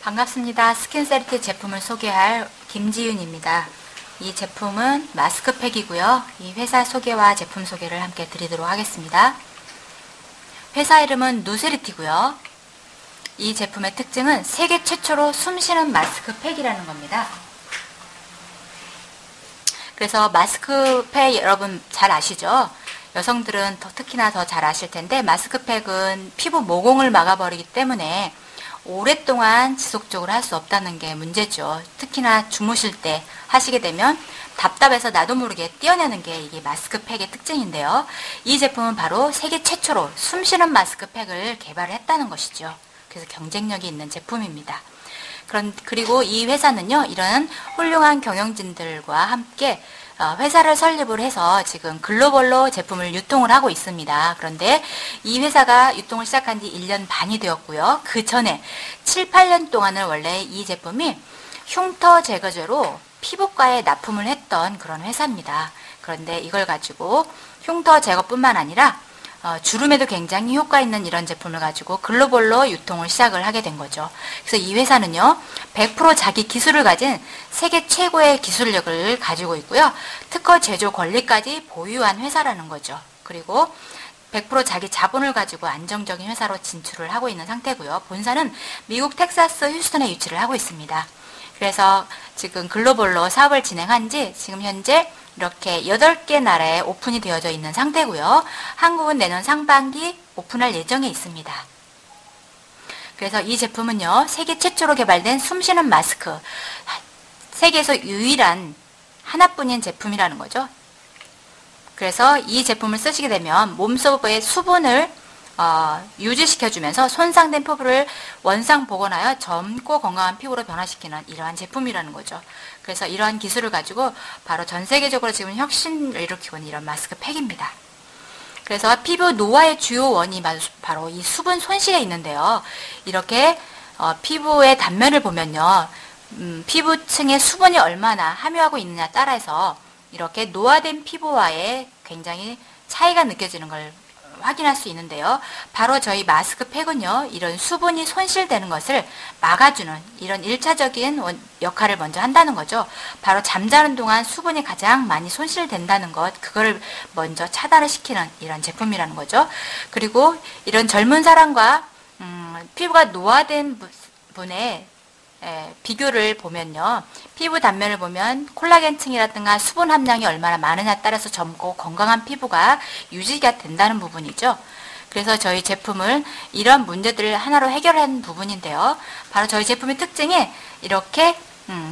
반갑습니다. 스킨세리티 제품을 소개할 김지윤입니다. 이 제품은 마스크팩이고요. 이 회사 소개와 제품 소개를 함께 드리도록 하겠습니다. 회사 이름은 누세리티고요. 이 제품의 특징은 세계 최초로 숨쉬는 마스크팩이라는 겁니다. 그래서 마스크팩 여러분 잘 아시죠? 여성들은 특히나 더 잘 아실 텐데, 마스크팩은 피부 모공을 막아버리기 때문에 오랫동안 지속적으로 할 수 없다는 게 문제죠. 특히나 주무실 때 하시게 되면 답답해서 나도 모르게 떼어내는 게 이게 마스크팩의 특징인데요. 이 제품은 바로 세계 최초로 숨쉬는 마스크팩을 개발했다는 것이죠. 그래서 경쟁력이 있는 제품입니다. 그리고 이 회사는요, 이런 훌륭한 경영진들과 함께 회사를 설립을 해서 지금 글로벌로 제품을 유통을 하고 있습니다. 그런데 이 회사가 유통을 시작한 지 1년 반이 되었고요. 그 전에 7, 8년 동안을 원래 이 제품이 흉터 제거제로 피부과에 납품을 했던 그런 회사입니다. 그런데 이걸 가지고 흉터 제거뿐만 아니라 주름에도 굉장히 효과 있는 이런 제품을 가지고 글로벌로 유통을 시작을 하게 된 거죠. 그래서 이 회사는요, 100% 자기 기술을 가진 세계 최고의 기술력을 가지고 있고요. 특허 제조 권리까지 보유한 회사라는 거죠. 그리고 100% 자기 자본을 가지고 안정적인 회사로 진출을 하고 있는 상태고요. 본사는 미국 텍사스 휴스턴에 위치를 하고 있습니다. 그래서 지금 글로벌로 사업을 진행한 지 지금 현재 이렇게 8개 나라에 오픈이 되어져 있는 상태고요. 한국은 내년 상반기 오픈할 예정에 있습니다. 그래서 이 제품은요, 세계 최초로 개발된 숨쉬는 마스크, 세계에서 유일한 하나뿐인 제품이라는 거죠. 그래서 이 제품을 쓰시게 되면 몸속의 수분을 유지시켜주면서 손상된 피부를 원상 복원하여 젊고 건강한 피부로 변화시키는 이러한 제품이라는 거죠. 그래서 이러한 기술을 가지고 바로 전 세계적으로 지금 혁신을 일으키고 있는 이런 마스크팩입니다. 그래서 피부 노화의 주요 원인이 바로 이 수분 손실에 있는데요. 이렇게 피부의 단면을 보면요, 피부층에 수분이 얼마나 함유하고 있느냐 따라서 이렇게 노화된 피부와의 굉장히 차이가 느껴지는 걸 확인할 수 있는데요. 바로 저희 마스크팩은요, 이런 수분이 손실되는 것을 막아주는 이런 1차적인 역할을 먼저 한다는 거죠. 바로 잠자는 동안 수분이 가장 많이 손실된다는 것, 그걸 먼저 차단을 시키는 이런 제품이라는 거죠. 그리고 이런 젊은 사람과 피부가 노화된 분의 비교를 보면요, 피부 단면을 보면 콜라겐층이라든가 수분 함량이 얼마나 많으냐에 따라서 젊고 건강한 피부가 유지가 된다는 부분이죠. 그래서 저희 제품을 이런 문제들을 하나로 해결한 부분인데요. 바로 저희 제품의 특징이 이렇게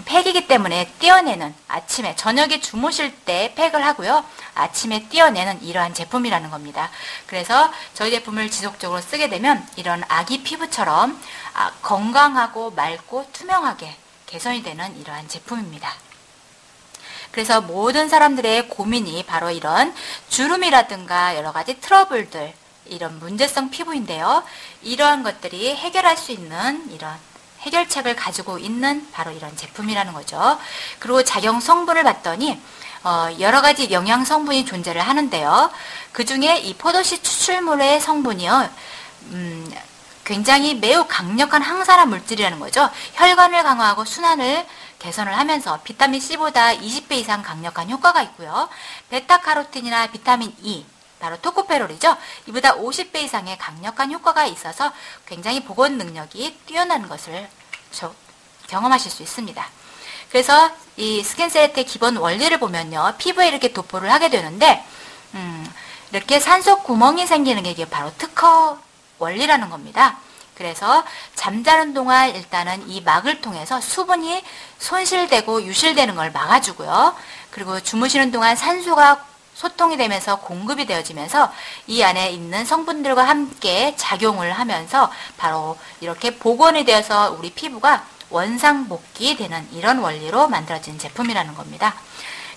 팩이기 때문에 떼어내는, 아침에 저녁에 주무실 때 팩을 하고요, 아침에 떼어내는 이러한 제품이라는 겁니다. 그래서 저희 제품을 지속적으로 쓰게 되면 이런 아기 피부처럼 건강하고 맑고 투명하게 개선이 되는 이러한 제품입니다. 그래서 모든 사람들의 고민이 바로 이런 주름이라든가 여러 가지 트러블들, 이런 문제성 피부인데요. 이러한 것들이 해결할 수 있는 이런 해결책을 가지고 있는 바로 이런 제품이라는 거죠. 그리고 작용 성분을 봤더니 여러 가지 영양 성분이 존재를 하는데요. 그 중에 이 포도씨 추출물의 성분이요, 굉장히 매우 강력한 항산화 물질이라는 거죠. 혈관을 강화하고 순환을 개선을 하면서 비타민C보다 20배 이상 강력한 효과가 있고요. 베타카로틴이나 비타민 E, 바로 토코페롤이죠. 이보다 50배 이상의 강력한 효과가 있어서 굉장히 복원 능력이 뛰어난 것을 경험하실 수 있습니다. 그래서 이 스킨세리티의 기본 원리를 보면요, 피부에 이렇게 도포를 하게 되는데, 이렇게 산소 구멍이 생기는 게 이게 바로 특허 원리라는 겁니다. 그래서 잠자는 동안 일단은 이 막을 통해서 수분이 손실되고 유실되는 걸 막아주고요. 그리고 주무시는 동안 산소가 소통이 되면서 공급이 되어지면서 이 안에 있는 성분들과 함께 작용을 하면서 바로 이렇게 복원이 되어서 우리 피부가 원상복귀 되는 이런 원리로 만들어진 제품이라는 겁니다.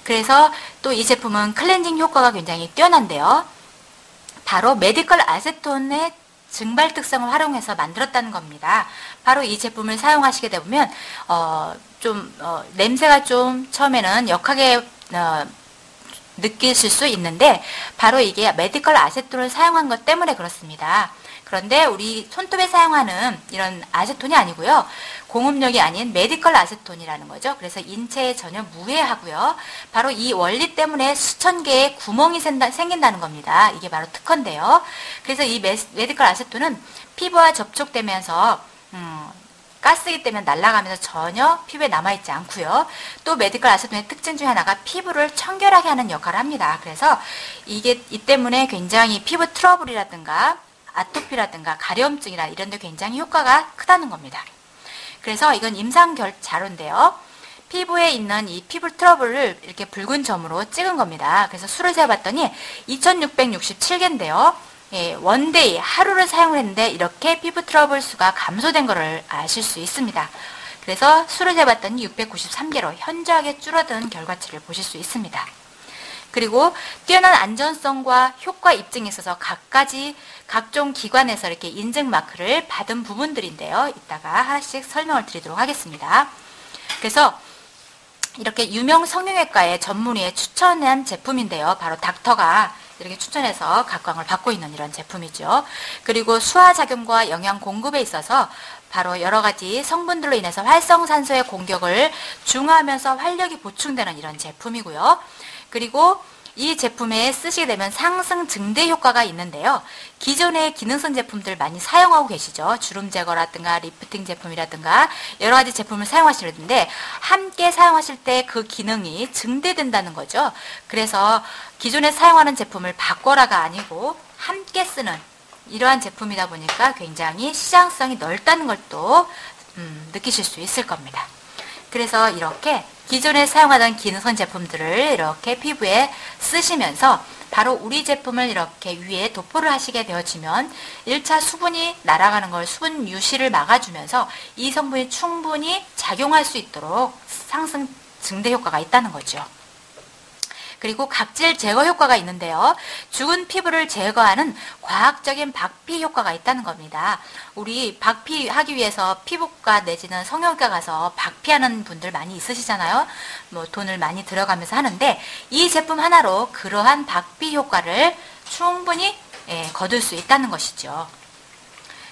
그래서 또 이 제품은 클렌징 효과가 굉장히 뛰어난데요. 바로 메디컬 아세톤의 증발 특성을 활용해서 만들었다는 겁니다. 바로 이 제품을 사용하시게 되면 냄새가 좀 처음에는 역하게 느끼실 수 있는데, 바로 이게 메디컬 아세톤을 사용한 것 때문에 그렇습니다. 그런데 우리 손톱에 사용하는 이런 아세톤이 아니고요. 공업용이 아닌 메디컬 아세톤이라는 거죠. 그래서 인체에 전혀 무해하고요. 바로 이 원리 때문에 수천 개의 구멍이 생긴다는 겁니다. 이게 바로 특허인데요. 그래서 이 메디컬 아세톤은 피부와 접촉되면서 가스이기 때문에 날아가면서 전혀 피부에 남아있지 않고요. 또 메디컬 아세톤의 특징 중에 하나가 피부를 청결하게 하는 역할을 합니다. 그래서 이 때문에 굉장히 피부 트러블이라든가 아토피라든가 가려움증이나 이런 데 굉장히 효과가 크다는 겁니다. 그래서 이건 임상 자료인데요. 피부에 있는 이 피부 트러블을 이렇게 붉은 점으로 찍은 겁니다. 그래서 수를 세봤더니 2667개인데요. 예, 원데이, 하루를 사용을 했는데 이렇게 피부 트러블 수가 감소된 것을 아실 수 있습니다. 그래서 수를 세봤더니 693개로 현저하게 줄어든 결과치를 보실 수 있습니다. 그리고 뛰어난 안전성과 효과 입증에 있어서 각종 기관에서 이렇게 인증 마크를 받은 부분들인데요. 이따가 하나씩 설명을 드리도록 하겠습니다. 그래서 이렇게 유명 성형외과의 전문의에 추천한 제품인데요. 바로 닥터가 이렇게 추천해서 각광을 받고 있는 이런 제품이죠. 그리고 수화작용과 영양 공급에 있어서 바로 여러 가지 성분들로 인해서 활성산소의 공격을 중화하면서 활력이 보충되는 이런 제품이고요. 그리고 이 제품에 쓰시게 되면 상승 증대 효과가 있는데요. 기존의 기능성 제품들 많이 사용하고 계시죠. 주름 제거라든가 리프팅 제품이라든가 여러 가지 제품을 사용하시는데 함께 사용하실 때 그 기능이 증대된다는 거죠. 그래서 기존에 사용하는 제품을 바꿔라가 아니고 함께 쓰는 이러한 제품이다 보니까 굉장히 시장성이 넓다는 걸 또 느끼실 수 있을 겁니다. 그래서 이렇게 기존에 사용하던 기능성 제품들을 이렇게 피부에 쓰시면서 바로 우리 제품을 이렇게 위에 도포를 하시게 되어지면 1차 수분이 날아가는 걸 수분 유실을 막아주면서 이 성분이 충분히 작용할 수 있도록 상승 증대 효과가 있다는 거죠. 그리고 각질 제거 효과가 있는데요. 죽은 피부를 제거하는 과학적인 박피 효과가 있다는 겁니다. 우리 박피하기 위해서 피부과 내지는 성형외과 가서 박피하는 분들 많이 있으시잖아요. 뭐 돈을 많이 들어가면서 하는데 이 제품 하나로 그러한 박피 효과를 충분히 거둘 수 있다는 것이죠.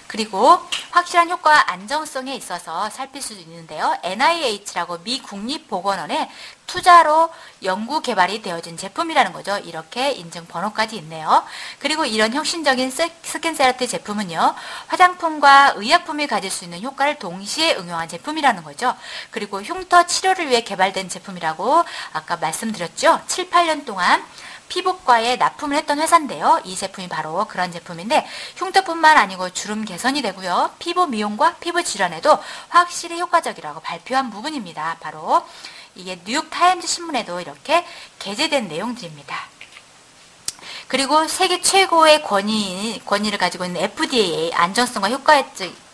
그리고 확실한 효과와 안정성에 있어서 살필 수도 있는데요. NIH라고 미 국립보건원의 투자로 연구 개발이 되어진 제품이라는 거죠. 이렇게 인증 번호까지 있네요. 그리고 이런 혁신적인 스킨세라피 제품은요. 화장품과 의약품이 가질 수 있는 효과를 동시에 응용한 제품이라는 거죠. 그리고 흉터 치료를 위해 개발된 제품이라고 아까 말씀드렸죠. 7, 8년 동안 피부과에 납품을 했던 회사인데요. 이 제품이 바로 그런 제품인데 흉터뿐만 아니고 주름 개선이 되고요. 피부 미용과 피부 질환에도 확실히 효과적이라고 발표한 부분입니다. 바로 이게 뉴욕 타임즈 신문에도 이렇게 게재된 내용들입니다. 그리고 세계 최고의 권위를 가지고 있는 FDA 안전성과 효과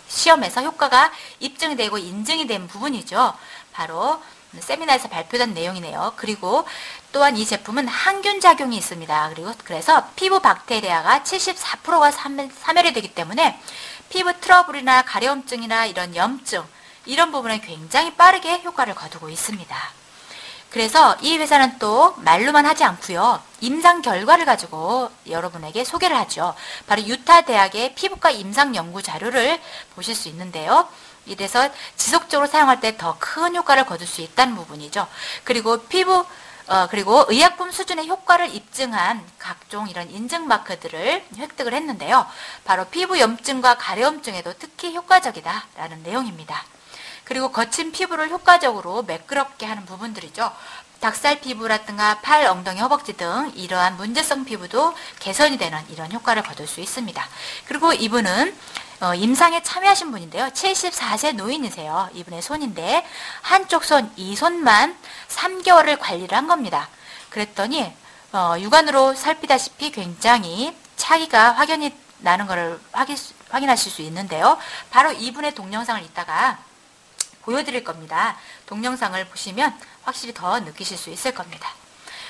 시험에서 효과가 입증되고 인증이 된 부분이죠. 바로 세미나에서 발표된 내용이네요. 그리고 또한 이 제품은 항균 작용이 있습니다. 그래서 피부 박테리아가 74%가 사멸이 되기 때문에 피부 트러블이나 가려움증이나 이런 염증 이런 부분에 굉장히 빠르게 효과를 거두고 있습니다. 그래서 이 회사는 또 말로만 하지 않고요. 임상 결과를 가지고 여러분에게 소개를 하죠. 바로 유타 대학의 피부과 임상 연구 자료를 보실 수 있는데요. 이래서 지속적으로 사용할 때 더 큰 효과를 거둘 수 있다는 부분이죠. 그리고 그리고 의약품 수준의 효과를 입증한 각종 이런 인증 마크들을 획득을 했는데요. 바로 피부 염증과 가려움증에도 특히 효과적이다라는 내용입니다. 그리고 거친 피부를 효과적으로 매끄럽게 하는 부분들이죠. 닭살 피부라든가 팔, 엉덩이, 허벅지 등 이러한 문제성 피부도 개선이 되는 이런 효과를 거둘 수 있습니다. 그리고 이분은 임상에 참여하신 분인데요. 74세 노인이세요. 이분의 손인데 한쪽 손, 이 손만 3개월을 관리를 한 겁니다. 그랬더니 육안으로 살피다시피 굉장히 차이가 확연히 나는 것을 확인하실 수 있는데요. 바로 이분의 동영상을 이따가 보여드릴 겁니다. 동영상을 보시면 확실히 더 느끼실 수 있을 겁니다.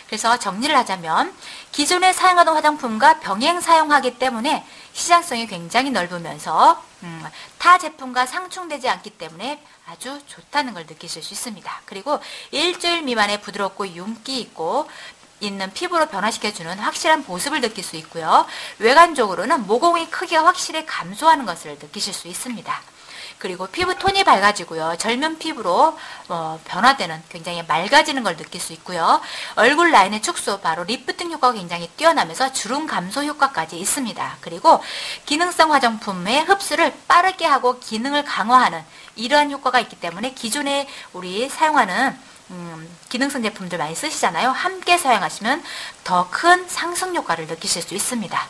그래서 정리를 하자면 기존에 사용하던 화장품과 병행 사용하기 때문에 시장성이 굉장히 넓으면서 타 제품과 상충되지 않기 때문에 아주 좋다는 걸 느끼실 수 있습니다. 그리고 일주일 미만의 부드럽고 윤기 있고 있는 피부로 변화시켜주는 확실한 보습을 느낄 수 있고요. 외관적으로는 모공의 크기가 확실히 감소하는 것을 느끼실 수 있습니다. 그리고 피부 톤이 밝아지고요. 젊은 피부로 변화되는, 굉장히 맑아지는 걸 느낄 수 있고요. 얼굴 라인의 축소, 바로 리프팅 효과가 굉장히 뛰어나면서 주름 감소 효과까지 있습니다. 그리고 기능성 화장품의 흡수를 빠르게 하고 기능을 강화하는 이러한 효과가 있기 때문에 기존에 우리 사용하는 기능성 제품들 많이 쓰시잖아요. 함께 사용하시면 더 큰 상승 효과를 느끼실 수 있습니다.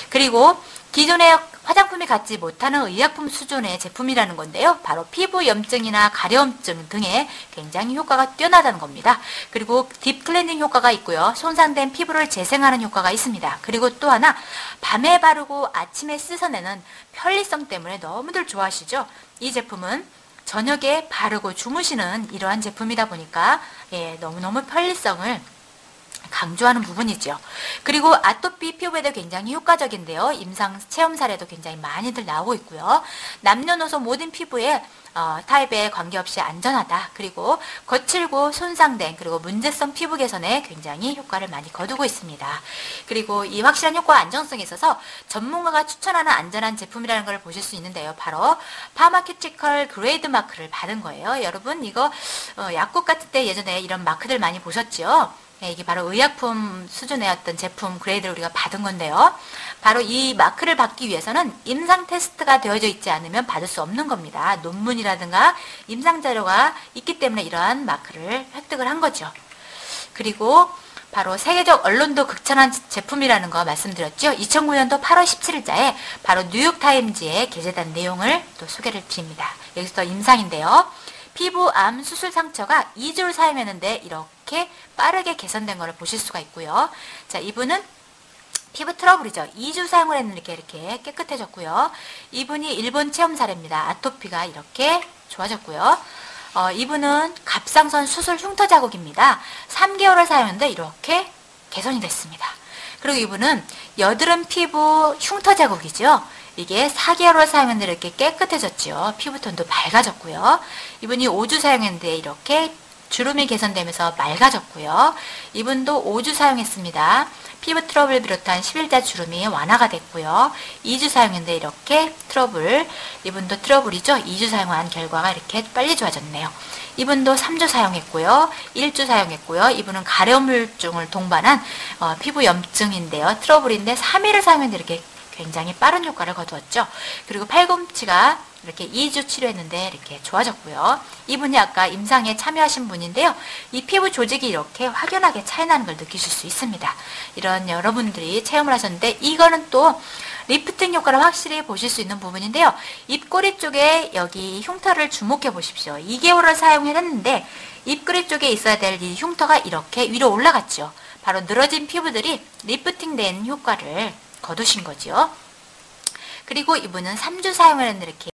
그리고 기존의 화장품이 갖지 못하는 의약품 수준의 제품이라는 건데요. 바로 피부 염증이나 가려움증 등에 굉장히 효과가 뛰어나다는 겁니다. 그리고 딥 클렌징 효과가 있고요. 손상된 피부를 재생하는 효과가 있습니다. 그리고 또 하나, 밤에 바르고 아침에 씻어내는 편리성 때문에 너무들 좋아하시죠? 이 제품은 저녁에 바르고 주무시는 이러한 제품이다 보니까 너무너무 편리성을 강조하는 부분이죠. 그리고 아토피 피부에도 굉장히 효과적인데요. 임상 체험 사례도 굉장히 많이들 나오고 있고요. 남녀노소 모든 피부에 타입에 관계없이 안전하다. 그리고 거칠고 손상된, 그리고 문제성 피부 개선에 굉장히 효과를 많이 거두고 있습니다. 그리고 이 확실한 효과와 안정성에 있어서 전문가가 추천하는 안전한 제품이라는 걸 보실 수 있는데요. 바로 파마큐티컬 그레이드 마크를 받은 거예요. 여러분 이거 약국 같을 때 예전에 이런 마크들 많이 보셨죠? 이게 바로 의약품 수준의 어떤 제품 그레이드를 우리가 받은 건데요. 바로 이 마크를 받기 위해서는 임상 테스트가 되어져 있지 않으면 받을 수 없는 겁니다. 논문이라든가 임상 자료가 있기 때문에 이러한 마크를 획득을 한 거죠. 그리고 바로 세계적 언론도 극찬한 제품이라는 거 말씀드렸죠. 2009년도 8월 17일자에 바로 뉴욕타임즈에 게재된 내용을 또 소개를 드립니다. 여기서 임상인데요. 피부암 수술 상처가 2주를 사용했는데 이렇게 빠르게 개선된 것을 보실 수가 있고요. 자, 이분은 피부 트러블이죠. 2주 사용을 했는데 이렇게 깨끗해졌고요. 이분이 일본 체험 사례입니다. 아토피가 이렇게 좋아졌고요. 이분은 갑상선 수술 흉터 자국입니다. 3개월을 사용했는데 이렇게 개선이 됐습니다. 그리고 이분은 여드름 피부 흉터 자국이죠. 이게 4개월을 사용했는데 이렇게 깨끗해졌죠. 피부톤도 밝아졌고요. 이분이 5주 사용했는데 이렇게 주름이 개선되면서 맑아졌고요. 이분도 5주 사용했습니다. 피부 트러블을 비롯한 10일자 주름이 완화가 됐고요. 2주 사용했는데 이렇게 이분도 트러블이죠. 2주 사용한 결과가 이렇게 빨리 좋아졌네요. 이분도 3주 사용했고요. 1주 사용했고요. 이분은 가려움증을 동반한 피부 염증인데요. 트러블인데 3일을 사용했는데 이렇게 굉장히 빠른 효과를 거두었죠. 그리고 팔꿈치가 이렇게 2주 치료했는데 이렇게 좋아졌고요. 이분이 아까 임상에 참여하신 분인데요. 이 피부 조직이 이렇게 확연하게 차이나는 걸 느끼실 수 있습니다. 이런 여러분들이 체험을 하셨는데 이거는 또 리프팅 효과를 확실히 보실 수 있는 부분인데요. 입꼬리 쪽에 여기 흉터를 주목해 보십시오. 2개월을 사용했는데 입꼬리 쪽에 있어야 될 이 흉터가 이렇게 위로 올라갔죠. 바로 늘어진 피부들이 리프팅된 효과를 거두신 거죠. 그리고 이분은 3주 사용을 했는데 이렇게